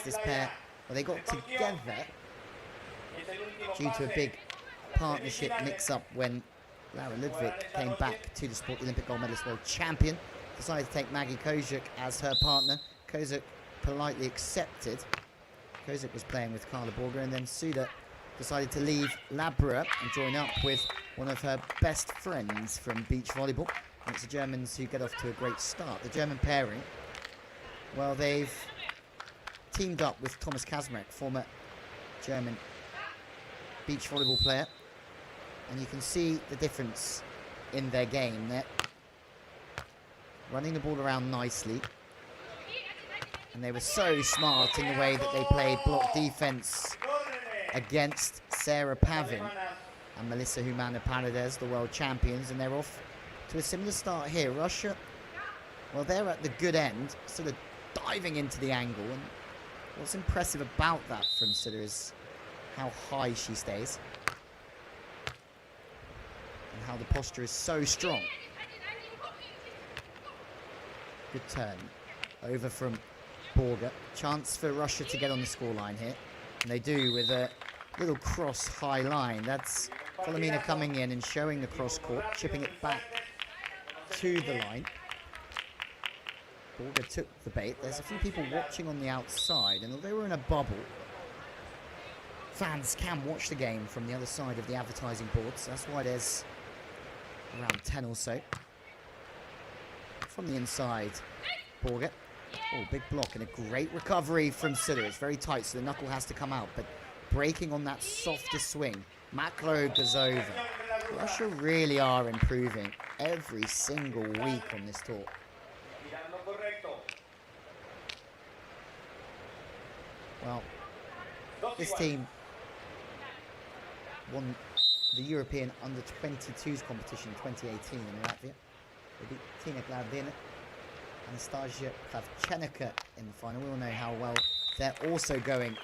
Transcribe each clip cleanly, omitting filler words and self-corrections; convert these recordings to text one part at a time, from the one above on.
this pair, well, they got together due to a big partnership mix-up when Lara Ludwig came back to the sport, the Olympic gold medalist world champion. Decided to take Maggie Kozuk as her partner. Kozuk politely accepted. Kozuk was playing with Carla Borger, and then Sude decided to leave Labra and join up with one of her best friends from beach volleyball. And it's the Germans who get off to a great start. The German pairing, well, they've teamed up with Thomas Kaczmarek, former German beach volleyball player. And you can see the difference in their game. They're running the ball around nicely. And they were so smart in the way that they played block defense against Sarah Pavin and Melissa Humana Paredes, the world champions. And they're off to a similar start here. Russia, well, they're at the good end, sort of diving into the angle. And what's impressive about that from Sude is how high she stays. And how the posture is so strong. Good turn. Over from Borger. Chance for Russia to get on the scoreline here. And they do with a little cross high line. That's Kholomina coming in and showing the cross court, chipping it back to the line. Borger took the bait. There's a few people watching on the outside, and although we're in a bubble, fans can watch the game from the other side of the advertising boards. That's why there's around 10 or so. From the inside, Borger. Oh, big block and a great recovery from Sude. It's very tight, so the knuckle has to come out, but breaking on that softer swing. Makroguzova. Russia really are improving every single week on this tour. Well, this team won the European Under-22s competition in 2018 in Latvia. They beat Tina Glavdina, Anastasia Kravchenica in the final. We all know how well they're also going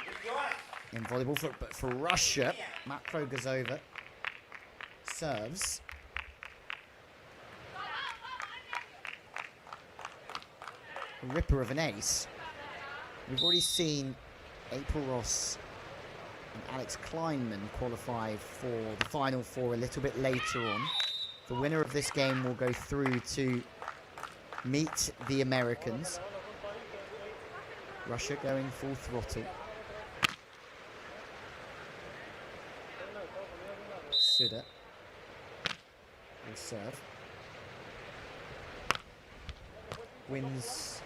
in volleyball. But for Russia, Makroguzova serves. A ripper of an ace. We've already seen April Ross and Alex Kleinman qualify for the Final Four a little bit later on. The winner of this game will go through to meet the Americans. Russia going full throttle. Sude will serve. Wins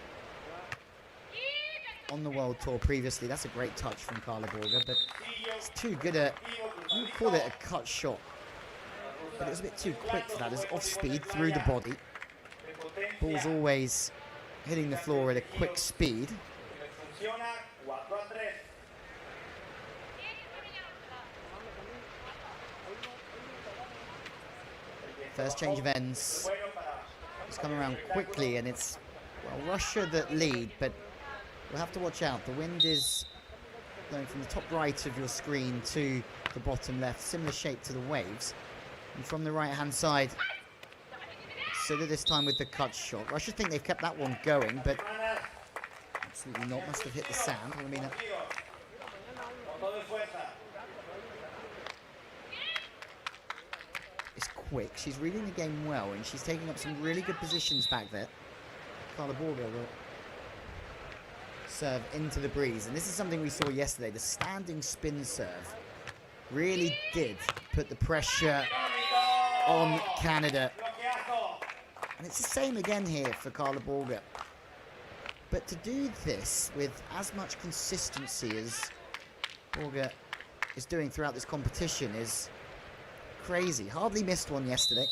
on the World Tour previously. That's a great touch from Carla Borger, but it's too good a, I would call it a cut shot, but it was a bit too quick for that. It's off speed through the body. Ball's always hitting the floor at a quick speed. First change of ends. It's come around quickly, and it's, well, Russia that lead, but we'll have to watch out. The wind is going from the top right of your screen to the bottom left, similar shape to the waves. And from the right-hand side, Sude this time with the cut shot. Russia think they've kept that one going, but absolutely not. Must have hit the sand. Kholomina. It's quick. She's reading the game well, and she's taking up some really good positions back there. Carla Borger will serve into the breeze, and this is something we saw yesterday. The standing spin serve really did put the pressure on Canada, and it's the same again here for Carla Borger. But to do this with as much consistency as Borger is doing throughout this competition is crazy. Hardly missed one yesterday.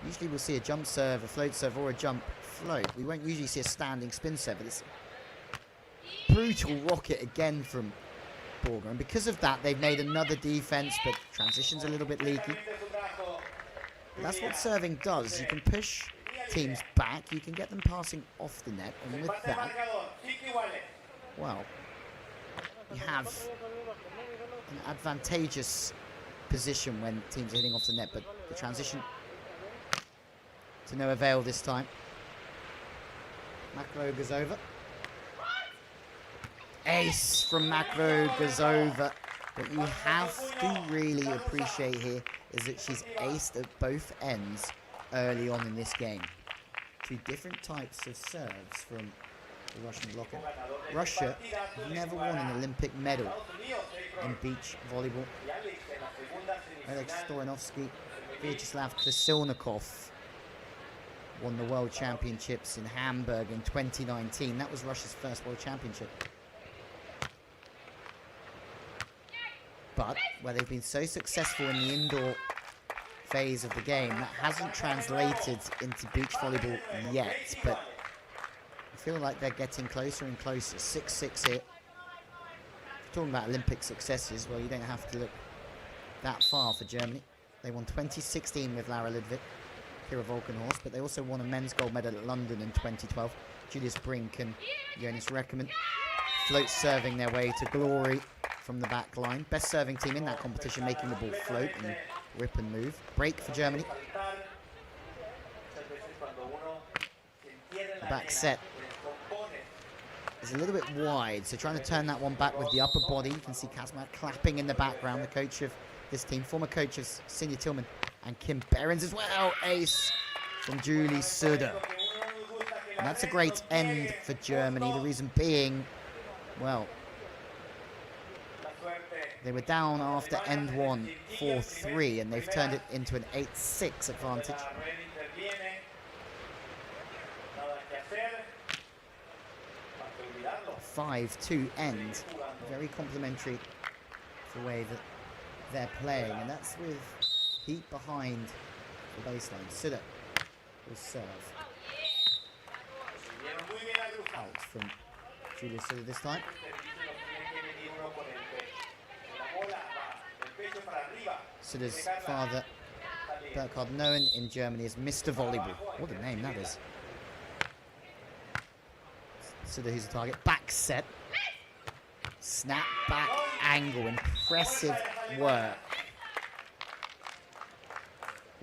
Usually we'll see a jump serve, a float serve, or a jump float. We won't usually see a standing spin serve, but it's brutal rocket again from Borger. And because of that, they've made another defense, but transition's a little bit leaky. But that's what serving does. You can push teams back, you can get them passing off the net, and with that, well, you have an advantageous position when teams are hitting off the net, but the transition to no avail this time. Makroguzova Ace from Makroguzova. What you have to really appreciate here is that she's aced at both ends early on in this game. Two different types of serves from the Russian blocker. Russia never won an Olympic medal in beach volleyball. Oleg Stoyanovsky, Vyacheslav Krasilnikov won the World Championships in Hamburg in 2019. That was Russia's first World Championship. But where they've been so successful in the indoor phase of the game, that hasn't translated into beach volleyball yet. But I feel like they're getting closer and closer. 6-6 here. Talking about Olympic successes, well, you don't have to look that far for Germany. They won 2016 with Lara Ludwig, Kira Volkenhorst, but they also won a men's gold medal at London in 2012. Julius Brink and Jonas Reckerman float serving their way to glory from the back line. Best serving team in that competition, making the ball float and rip and move. Break for Germany. The back set is a little bit wide, so trying to turn that one back with the upper body. You can see Kazma clapping in the background, the coach of this team, former coach of Sinja Tillman and Kim Behrens as well. Ace from Julie Sude. And that's a great end for Germany. The reason being, well, they were down after end one, 4-3, and they've turned it into an 8-6 advantage. A 5-2 end, very complimentary to the way that they're playing, and that's with heat behind the baseline. Sude will serve. Out from Julia Sude this time. Sude's father, Burkhard, known in Germany as Mr. Volleyball. What a name that is. Sude, who's the target. Back set. Snap back angle. Impressive work.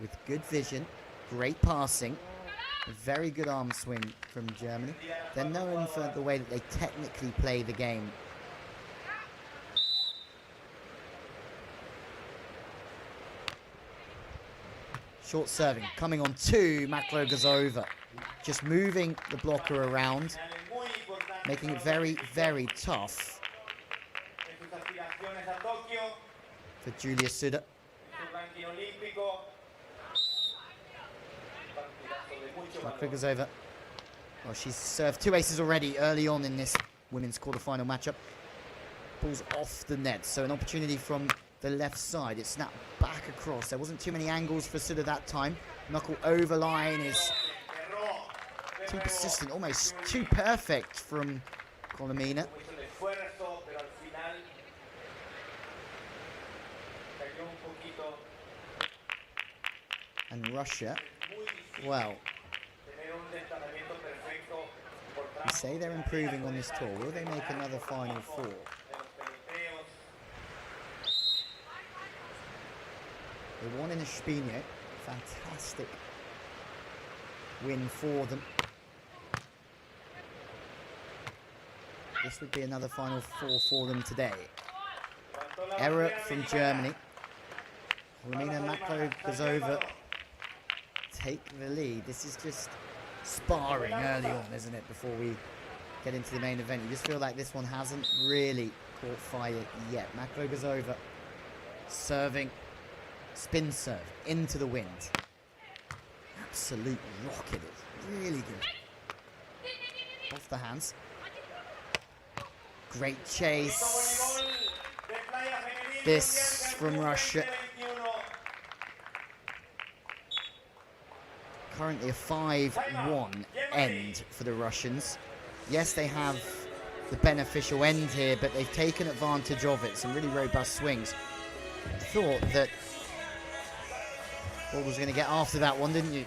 With good vision. Great passing. A very good arm swing from Germany. They're known for the way that they technically play the game. Short serving, coming on to Makroguzova. Just moving the blocker around, making it very, very tough for Julia Sude. Makroguzova, well, she's served 2 aces already early on in this women's quarterfinal matchup. Ball's off the net, so an opportunity from the left side. It snapped back across. There wasn't too many angles for Sude that time. Knuckle over line is too persistent, almost too perfect from Kholomina. And Russia, well, you say they're improving on this tour. Will they make another Final Four? They won in Espino. Fantastic win for them. This would be another Final Four for them today. Error from Germany. Kholomina, Makroguzova take the lead. This is just sparring early on, isn't it, before we get into the main event. You just feel like this one hasn't really caught fire yet. Makroguzova serving. Spin serve into the wind. Absolute rocket. It's really good. Off the hands. Great chase. This from Russia. Currently a 5-1 end for the Russians. Yes, they have the beneficial end here, but they've taken advantage of it. Some really robust swings. Thought that what was going to get after that one, didn't you?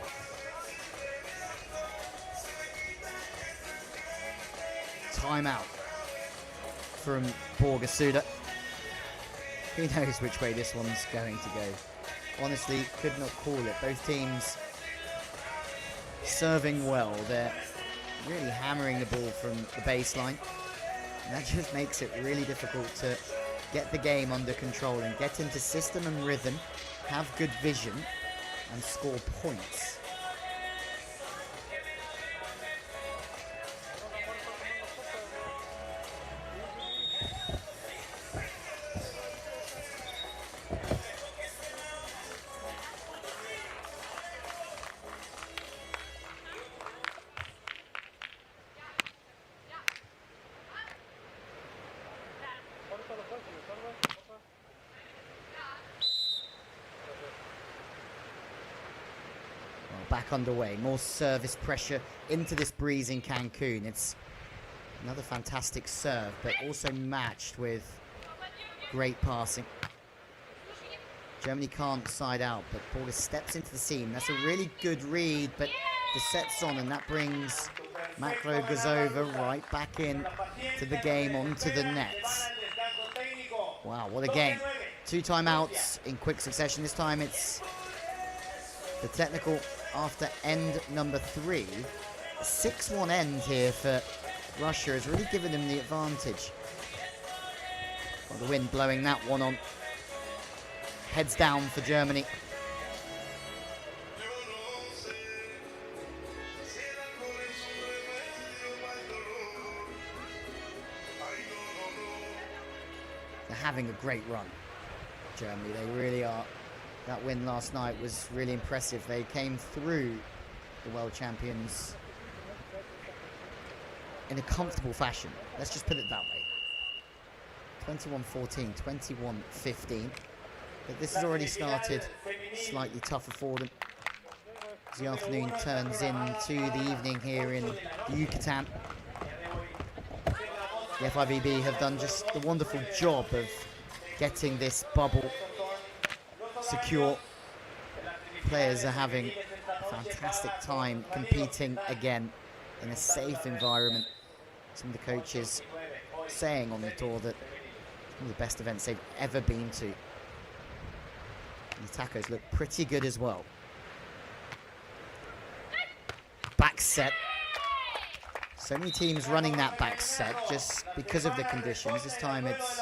Timeout from Borger Sude. Who knows which way this one's going to go. Honestly, could not call it. Both teams serving well. They're really hammering the ball from the baseline. And that just makes it really difficult to get the game under control and get into system and rhythm, have good vision, and score points. Back underway, more service pressure into this breeze in Cancun. It's another fantastic serve, but also matched with great passing. Germany can't side out, but Borger steps into the seam. That's a really good read, but the set's on, and that brings Makroguzova right back in to the game, onto the nets. Wow, what a game. 2 timeouts in quick succession. This time it's the technical after end number 3. A 6-1 end here for Russia has really given them the advantage. Well, the wind blowing that one on. Heads down for Germany. They're having a great run, Germany. They really are. That win last night was really impressive. They came through the world champions in a comfortable fashion. Let's just put it that way. 21-14, 21-15. But this has already started slightly tougher for them as the afternoon turns into the evening here in the Yucatan. The FIVB have done just a wonderful job of getting this bubble secure. Players are having a fantastic time competing again in a safe environment. Some of the coaches saying on the tour that it's one of the best events they've ever been to. And the tacos look pretty good as well. Back set. So many teams running that back set just because of the conditions. This time it's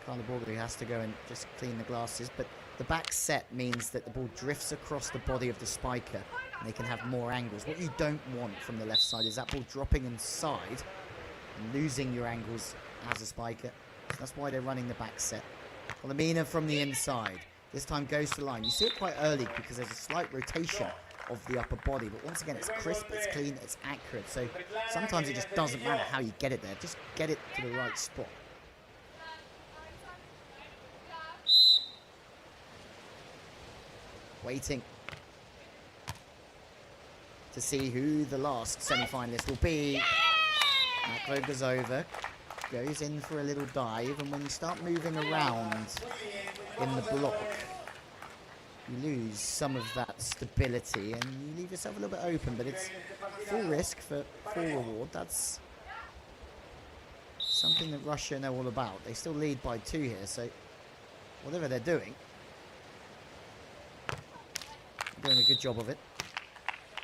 Borger who has to go and just clean the glasses, but the back set means that the ball drifts across the body of the spiker and they can have more angles. What you don't want from the left side is that ball dropping inside and losing your angles as a spiker. So that's why they're running the back set. Kholomina from the inside. This time goes to the line. You see it quite early because there's a slight rotation of the upper body, but once again it's crisp, it's clean, it's accurate. So sometimes it just doesn't matter how you get it there. Just get it to the right spot. Waiting to see who the last semi-finalist will be. Makroguzova goes in for a little dive, and when you start moving around in the block, you lose some of that stability and you leave yourself a little bit open, but it's full risk for full reward. That's something that Russia know all about. They still lead by 2 here, so whatever they're doing, doing a good job of it.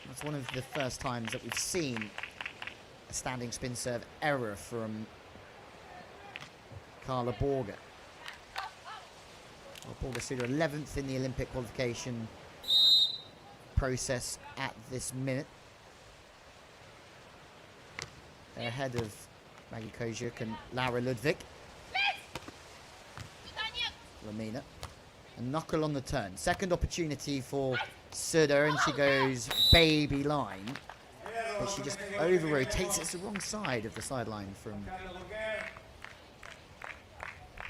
That's one of the first times that we've seen a standing spin serve error from Borger. Borger Sude 11th in the Olympic qualification process at this minute. They're ahead of Maggie Koziuk and Laura Ludwig. Kholomina. A knuckle on the turn. Second opportunity for Sude, and she goes baby line. But she just over-rotates. It's the wrong side of the sideline from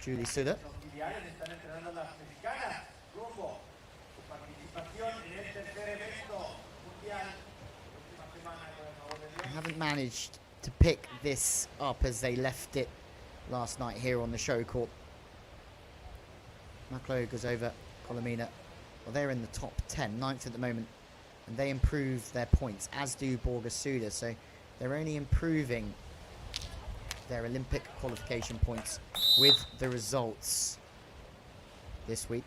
Julie Sude. Haven't managed to pick this up as they left it last night here on the show court. Makroguzova, Kholomina, well, they're in the top 10, 9th at the moment, and they improve their points, as do Borger Sude, so they're only improving their Olympic qualification points with the results this week.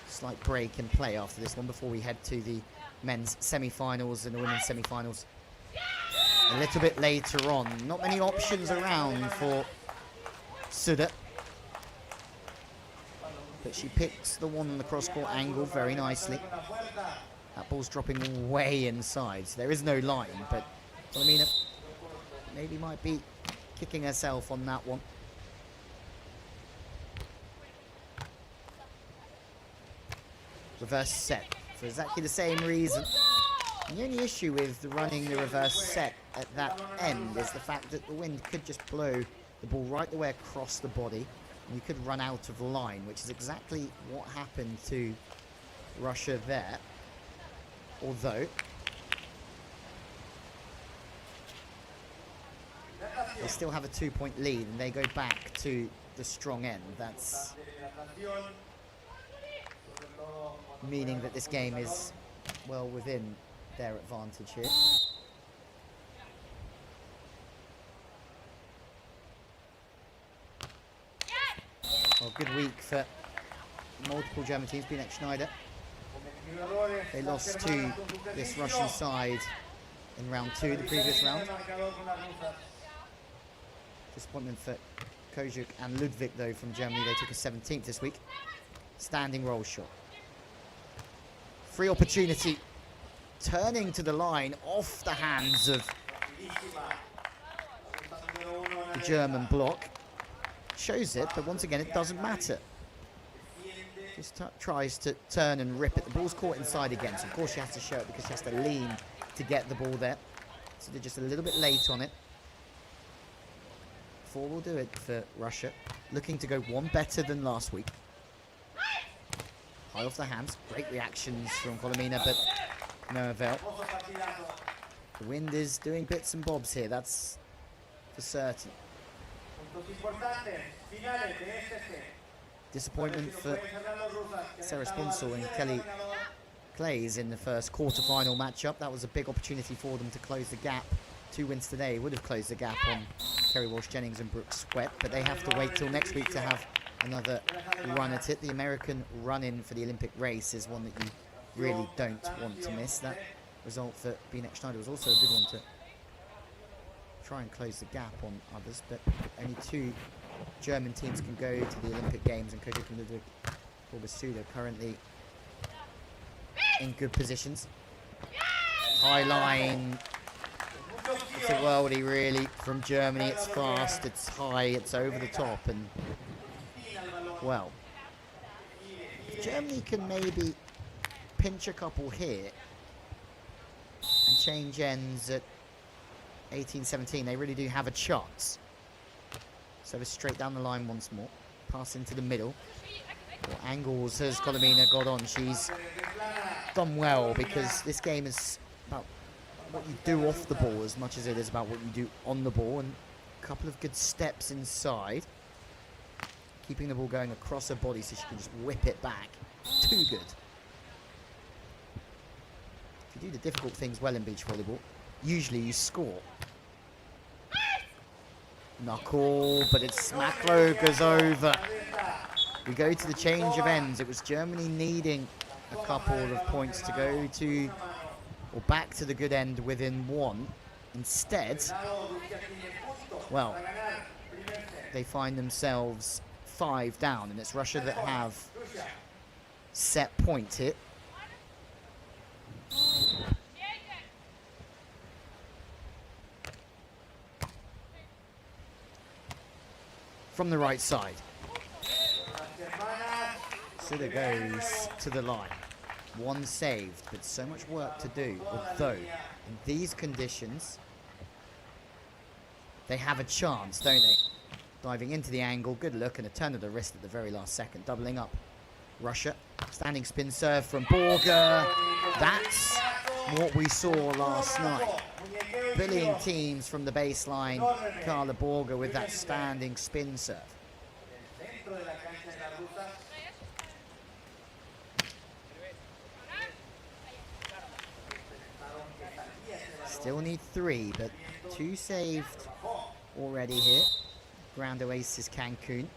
Slight break in play after this one before we head to the men's semi-finals and the women's semi-finals a little bit later on. Not many options around for Sude. But she picks the one on the cross-court angle very nicely. That ball's dropping way inside. So there is no line, but Kholomina maybe might be kicking herself on that one. Reverse set for exactly the same reason. And the only issue with running the reverse set at that end is the fact that the wind could just blow the ball right the way across the body, and you could run out of line, which is exactly what happened to Russia there. Although they still have a 2-point lead and they go back to the strong end. That's meaning that this game is well within their advantage here. Well, good week for multiple German teams. Binek Schneider. They lost to this Russian side in round 2, the previous round. Disappointment for Kojuk and Ludwig, though, from Germany. They took a 17th this week. Standing roll shot. Free opportunity. Turning to the line off the hands of the German block. Shows it, but once again, it doesn't matter. Just tries to turn and rip it. The ball's caught inside again, so of course she has to show it because she has to lean to get the ball there. So they're just a little bit late on it. 4 will do it for Russia. Looking to go one better than last week. High off the hands. Great reactions from Kholomina, but no avail. The wind is doing bits and bobs here, that's for certain. Disappointment for Sarah Sponsor and Kelly Clays in the first quarter-final matchup. That was a big opportunity for them to close the gap. 2 wins today would have closed the gap on Kerry Walsh-Jennings and Brooke Sweat, but they have to wait till next week to have another run at it. The American run-in for the Olympic race is one that you really don't want to miss. That result for Binek Schneider was also a good one to try and close the gap on others, but only 2 German teams can go to the Olympic Games, and Kojuk and Ludwig for Sude currently in good positions. High line. It's a worldie really from Germany. It's fast, it's high, it's over the top, and well, Germany can maybe pinch a couple here and change ends at 18-17. They really do have a chance. So we're straight down the line once more. Pass into the middle. What angles has Kholomina got on? She's done well, because this game is about what you do off the ball as much as it is about what you do on the ball. And a couple of good steps inside. Keeping the ball going across her body so she can just whip it back. Too good. If you do the difficult things well in beach volleyball, usually you score. Knuckle, but it's Makroguzova. We go to the change of ends. It was Germany needing a couple of points to go to, or back to the good end within 1. Instead, well, they find themselves 5 down, and it's Russia that have set point here. From the right side. Sude goes to the line. 1 saved, but so much work to do. Although, in these conditions, they have a chance, don't they? Diving into the angle, good look, and a turn of the wrist at the very last second. Doubling up Russia. Standing spin serve from Borger. That's what we saw last night. Bullying teams from the baseline. Carla Borger with that standing spin serve. Still need 3, but 2 saved already here. Ground oasis Cancun.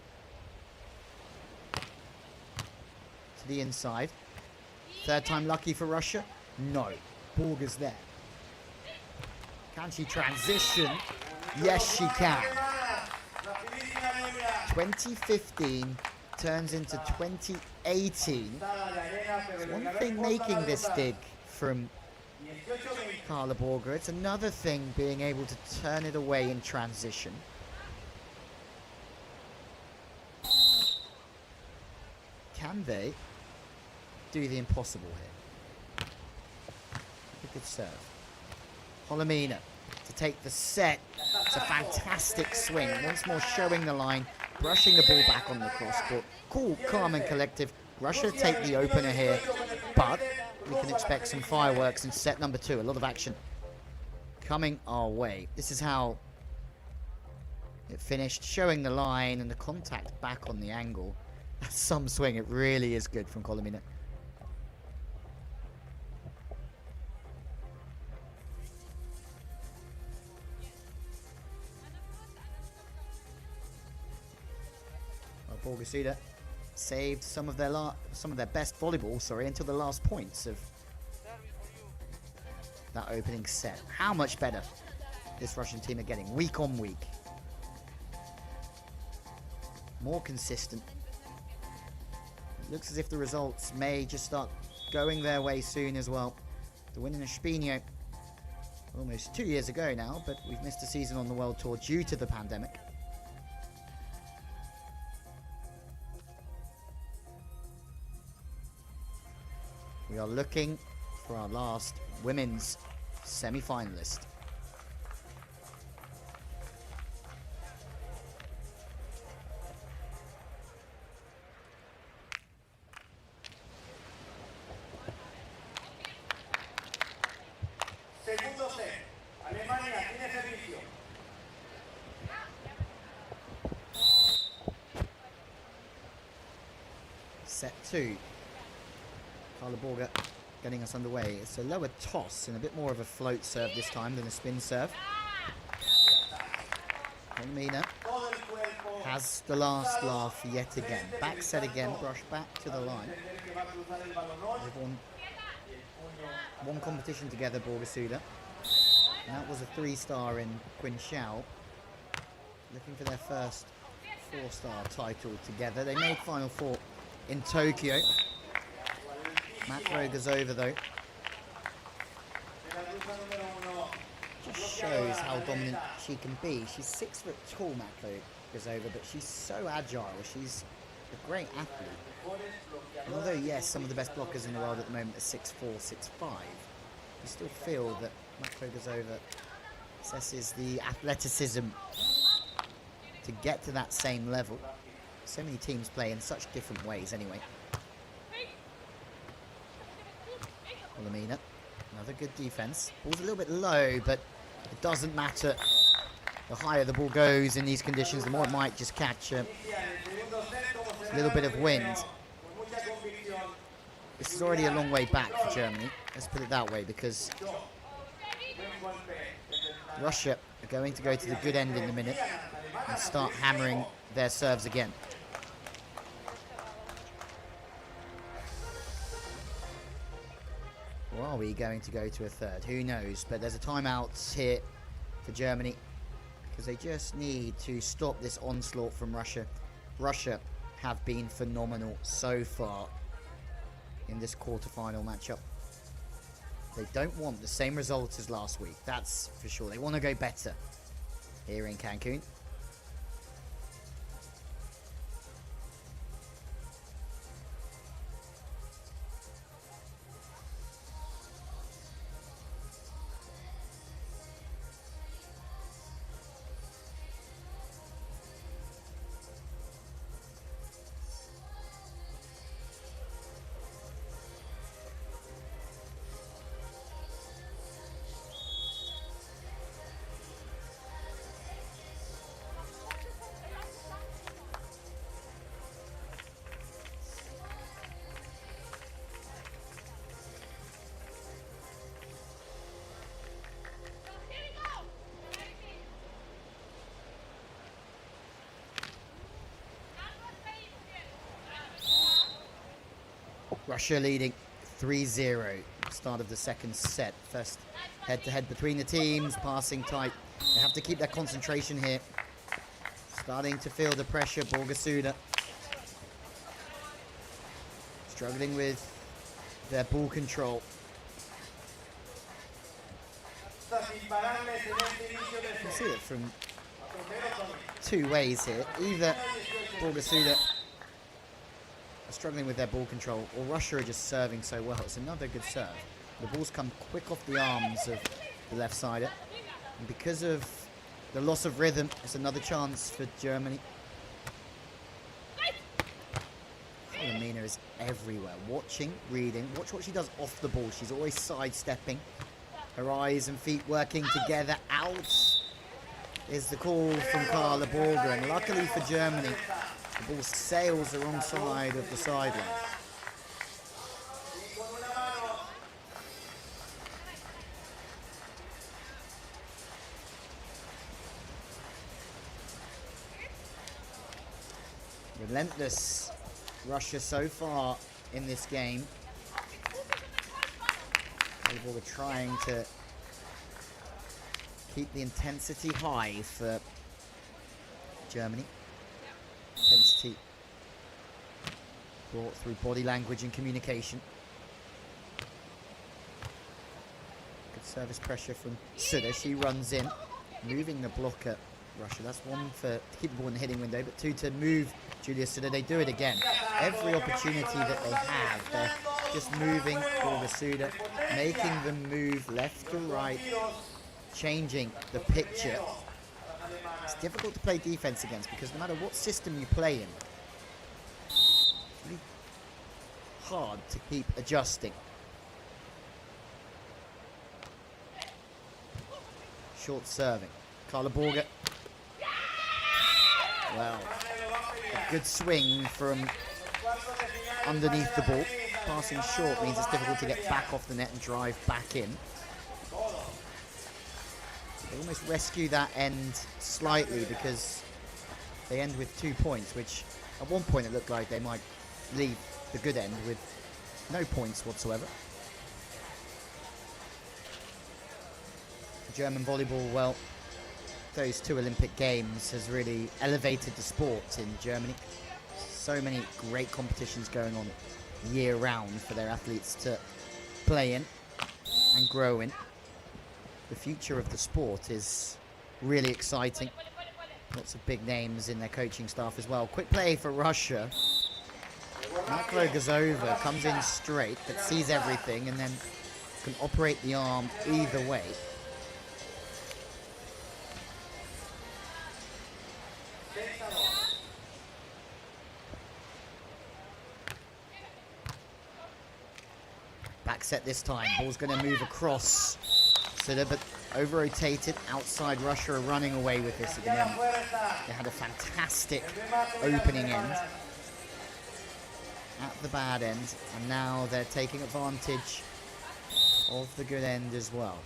To the inside. 3rd time lucky for Russia? No. Borger's there. Can she transition? Yes, she can. 2015 turns into 2018. It's one thing making this dig from Carla Borger. It's another thing being able to turn it away in transition. Can they do the impossible here? A good serve. Kholomina to take the set. It's a fantastic swing. Once more showing the line, brushing the ball back on the cross court. Cool, calm and collective. Russia take the opener here, but we can expect some fireworks in set number 2. A lot of action coming our way. This is how it finished, showing the line and the contact back on the angle. That's some swing. It really is good from Kholomina. Borger Sude saved some of their best volleyball, until the last points of that opening set. How much better this Russian team are getting week on week. More consistent. It looks as if the results may just start going their way soon as well. The win in Espino almost 2 years ago now, but we've missed a season on the World Tour due to the pandemic. We are looking for our last women's semi-finalist. Segundo set. Alemania tiene servicio. Set 2. Carla Borger getting us underway. It's a lower toss and a bit more of a float serve this time than a spin serve. Kholomina has the last laugh yet again. Back set again, brush back to the line. They've won one competition together, Borger Sude. And that was a 3-star in Quinchao. Looking for their first 4-star title together. They made Final 4 in Tokyo. Makroguzova, though, just shows how dominant she can be. She's 6 foot tall, Makroguzova, but she's so agile. She's a great athlete. And although, yes, some of the best blockers in the world at the moment are 6'4", 6'5", you still feel that Makroguzova possesses the athleticism to get to that same level. So many teams play in such different ways anyway. Kholomina, another good defense. Ball's a little bit low, but it doesn't matter. The higher the ball goes in these conditions, the more it might just catch a little bit of wind. This is already a long way back for Germany. Let's put it that way, because Russia are going to go to the good end in a minute and start hammering their serves again. Or are we going to go to a third? Who knows? But there's a timeout here for Germany because they just need to stop this onslaught from Russia. Russia have been phenomenal so far in this quarterfinal matchup. They don't want the same result as last week, that's for sure. They want to go better here in Cancun. Russia leading 3-0, start of the second set. First head-to-head between the teams, passing tight. They have to keep their concentration here. Starting to feel the pressure, Borger Sude. Struggling with their ball control. You can see it from two ways here. Either Borger Sude are struggling with their ball control, or Russia are just serving so well. It's another good serve. The balls come quick off the arms of the left-sider. And because of the loss of rhythm, it's another chance for Germany. Kholomina is everywhere. Watching, reading. Watch what she does off the ball. She's always sidestepping. Her eyes and feet working together. Out is the call from Carla Borger. And luckily for Germany, the ball sails the wrong side of the sideline. Relentless Russia so far in this game. We're trying to keep the intensity high for Germany. Intensity brought through body language and communication. Good service pressure from Sude. She runs in, moving the block at Russia. That's one to keep the ball in the hitting window, but two to move Julia Sude. They do it again. Every opportunity that they have, they're just moving Borger Sude, making them move left to right, changing the picture. It's difficult to play defense against because no matter what system you play in, it's really hard to keep adjusting. Short serving. Carla Borger. Well, a good swing from underneath the ball. Passing short means it's difficult to get back off the net and drive back in. They almost rescue that end slightly because they end with 2 points, which at one point it looked like they might leave the good end with no points whatsoever. German volleyball, well, those 2 Olympic Games has really elevated the sport in Germany. So many great competitions going on year round for their athletes to play in and grow in. The future of the sport is really exciting. Lots of big names in their coaching staff as well. Quick play for Russia. Makroguzova comes in straight but sees everything and then can operate the arm either way. Back set this time. Ball's going to move across Sude, but over-rotated. Outside Russia are running away with this at the moment. They had a fantastic opening end at the bad end, and now they're taking advantage of the good end as well.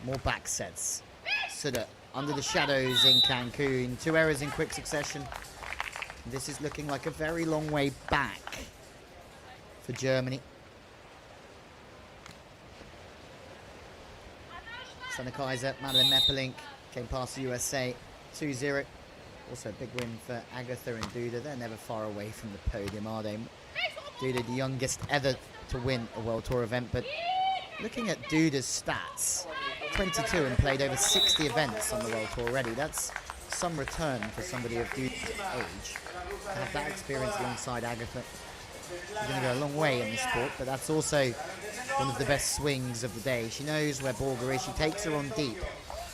More back sets. Sude under the shadows in Cancun. 2 errors in quick succession. This is looking like a very long way back for Germany. Kaiser, Madeline Meppelink came past the USA 2-0. Also a big win for Agatha and Duda. They're never far away from the podium, are they? Duda, the youngest ever to win a World Tour event, but looking at Duda's stats, 22 and played over 60 events on the World Tour already. That's some return for somebody of Duda's age. To have that experience alongside Agatha. She's going to go a long way in this sport, but that's also one of the best swings of the day. She knows where Borger is. She takes her on deep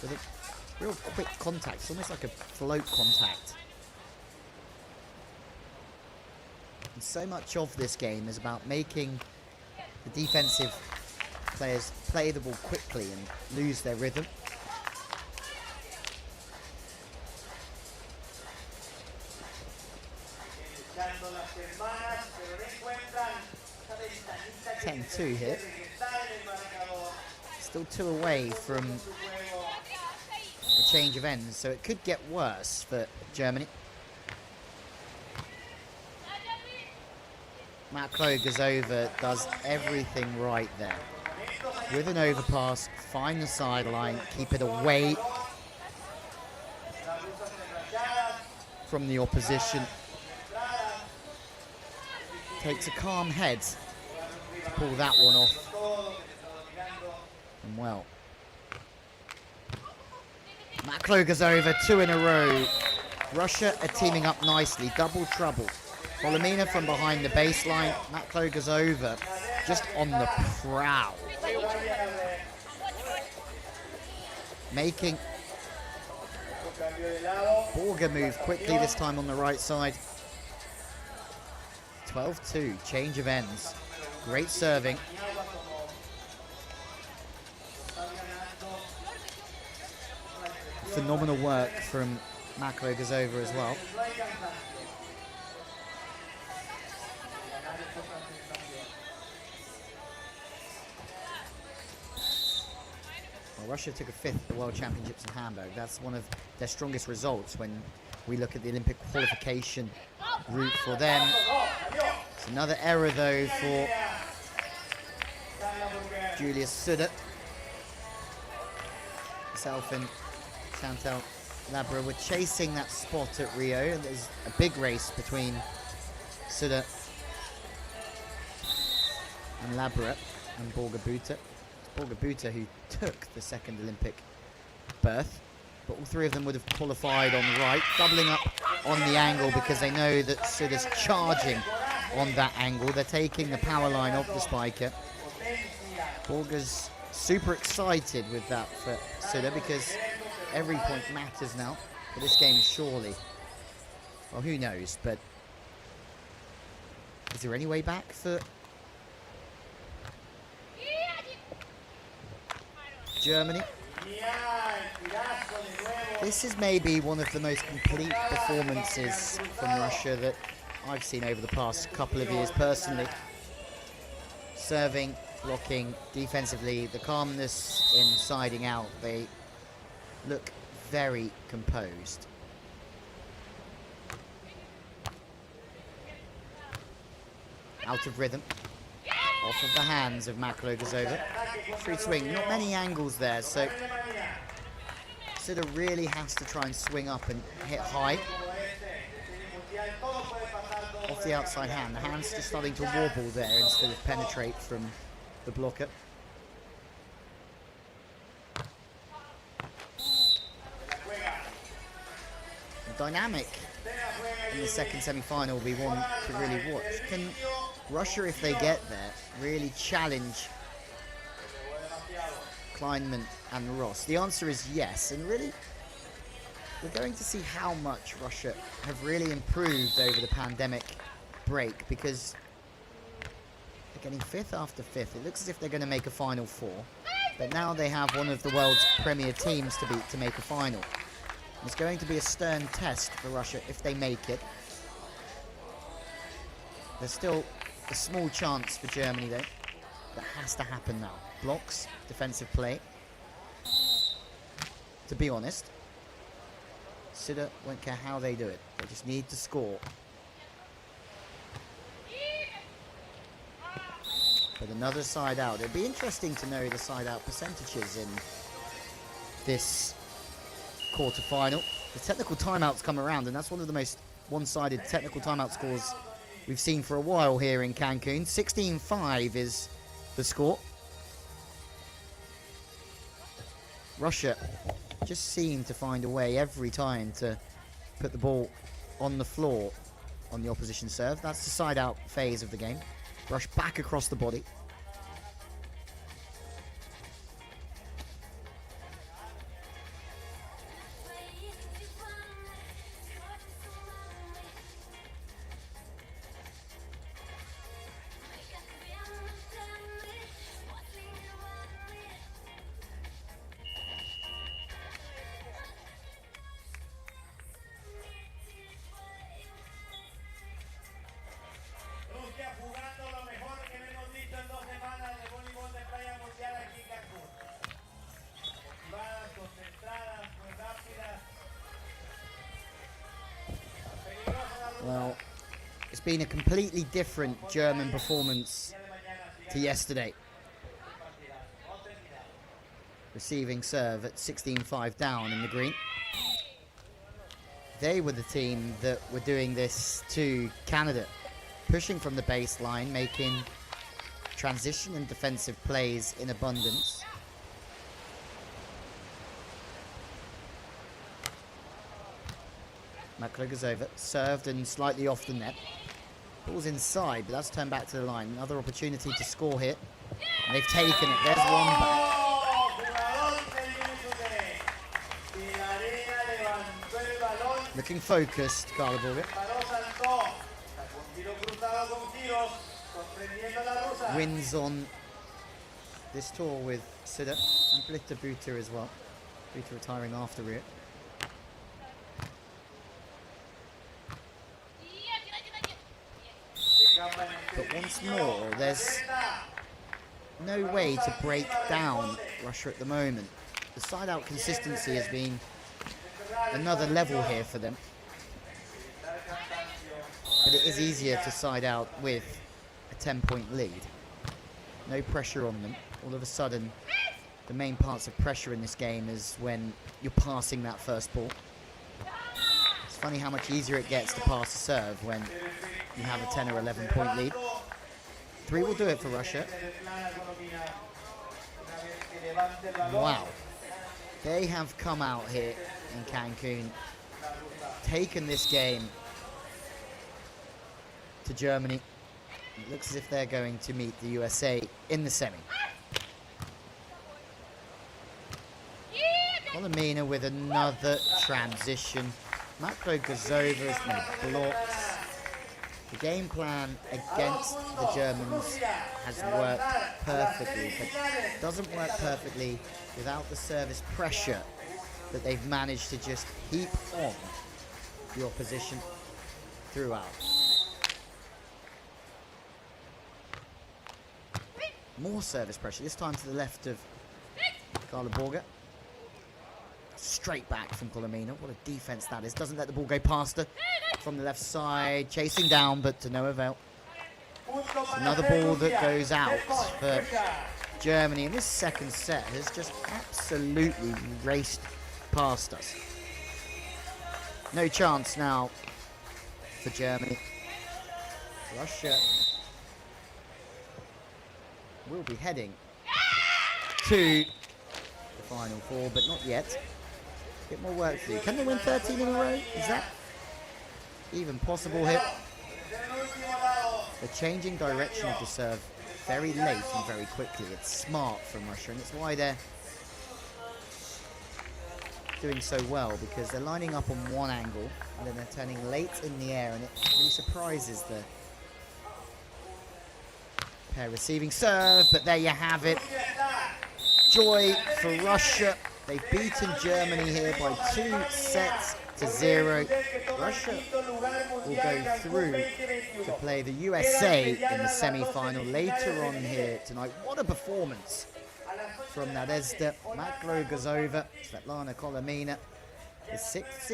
with a real quick contact. It's almost like a float contact. And so much of this game is about making the defensive players play the ball quickly and lose their rhythm. 10-2 here. Still 2 away from a change of ends, so it could get worse for Germany. Makroguzova does everything right there. With an overpass, find the sideline, keep it away from the opposition. Takes a calm head to pull that one off. And well, Makroguzova, 2 in a row. Russia are teaming up nicely, double trouble. Kholomina from behind the baseline, Makroguzova just on the prowl. Making Borger move quickly this time on the right side. 12-2, change of ends. Great serving. Phenomenal work from Makroguzova as well. Well, Russia took a 5th at the World Championships in Hamburg. That's one of their strongest results when we look at the Olympic qualification route for them. It's another error though for Julius Sude. Myself and Chantal Labra were chasing that spot at Rio, and there's a big race between Sude and Labra and Borger. Borger who took the 2nd Olympic berth, but all 3 of them would have qualified on the right, doubling up on the angle because they know that Sude is charging on that angle. They're taking the power line off the spiker. Borger's super excited with that for Sude because every point matters now for this game, surely. Well, who knows, but is there any way back for Germany? This is maybe one of the most complete performances from Russia that I've seen over the past couple of years personally. Serving, blocking, defensively, the calmness in siding out, they look very composed. Out of rhythm. Off of the hands of Makroguzova. Free swing, not many angles there, so Sude really has to try and swing up and hit high. Off the outside hand, the hand's just starting to wobble there instead of penetrate from the blocker. The dynamic in the 2nd semi-final will be one to really watch. Can Russia, if they get there, really challenge Kleinman and Ross? The answer is yes, and really we're going to see how much Russia have really improved over the pandemic break, because they're getting 5th after 5th. It looks as if they're going to make a Final 4, but now they have one of the world's premier teams to beat to make a final. It's going to be a stern test for Russia if they make it. There's still a small chance for Germany though. That has to happen now. Blocks, defensive play. To be honest, Sude won't care how they do it. They just need to score. But another side out. It'd be interesting to know the side out percentages in this quarter-final. The technical timeouts come around, and that's one of the most one-sided technical timeout scores we've seen for a while here in Cancun. 16-5 is the score. Russia just seem to find a way every time to put the ball on the floor on the opposition serve. That's the side-out phase of the game. Rush back across the body. Rusia jugando lo mejor que hemos visto en 2 been a completely different German performance to yesterday. Receiving serve at 16-5 down in the green. They were the team that were doing this to Canada, pushing from the baseline, making transition and defensive plays in abundance. Makroguzova served and slightly off the net. Ball's inside, but that's turned back to the line. Another opportunity to score here. And they've taken it. There's one back. Looking focused, Borger. Wins on this tour with Sude and Buta as well. Buta retiring after it. But once more, there's no way to break down Russia at the moment. The side-out consistency has been another level here for them. But it is easier to side out with a 10-point lead. No pressure on them. All of a sudden, the main parts of pressure in this game is when you're passing that first ball. It's funny how much easier it gets to pass a serve when you have a 10 or 11-point lead. 3 will do it for Russia. Wow. They have come out here in Cancun, taken this game to Germany. It looks as if they're going to meet the USA in the semi. Kholomina with another transition. Makroguzova has made blocks. The game plan against the Germans has worked perfectly, but doesn't work perfectly without the service pressure that they've managed to just heap on the opposition throughout. More service pressure, this time to the left of Borger. Straight back from Kholomina. What a defense that is. Doesn't let the ball go past her. From the left side, chasing down, but to no avail. Another ball that goes out for Germany. And this second set has just absolutely raced past us. No chance now for Germany. Russia will be heading to the Final Four, but not yet. A bit more work to do. Can they win 13 in a row? Is that even possible here? They're changing direction of the serve very late and very quickly. It's smart from Russia, and it's why they're doing so well, because they're lining up on one angle and then they're turning late in the air, and it really surprises the pair receiving serve. But there you have it. Joy for Russia. They've beaten Germany here by 2-0. Russia will go through to play the USA in the semi-final later on here tonight. What a performance from Nadezhda Makroguzova, Kholomina, the 6th seed.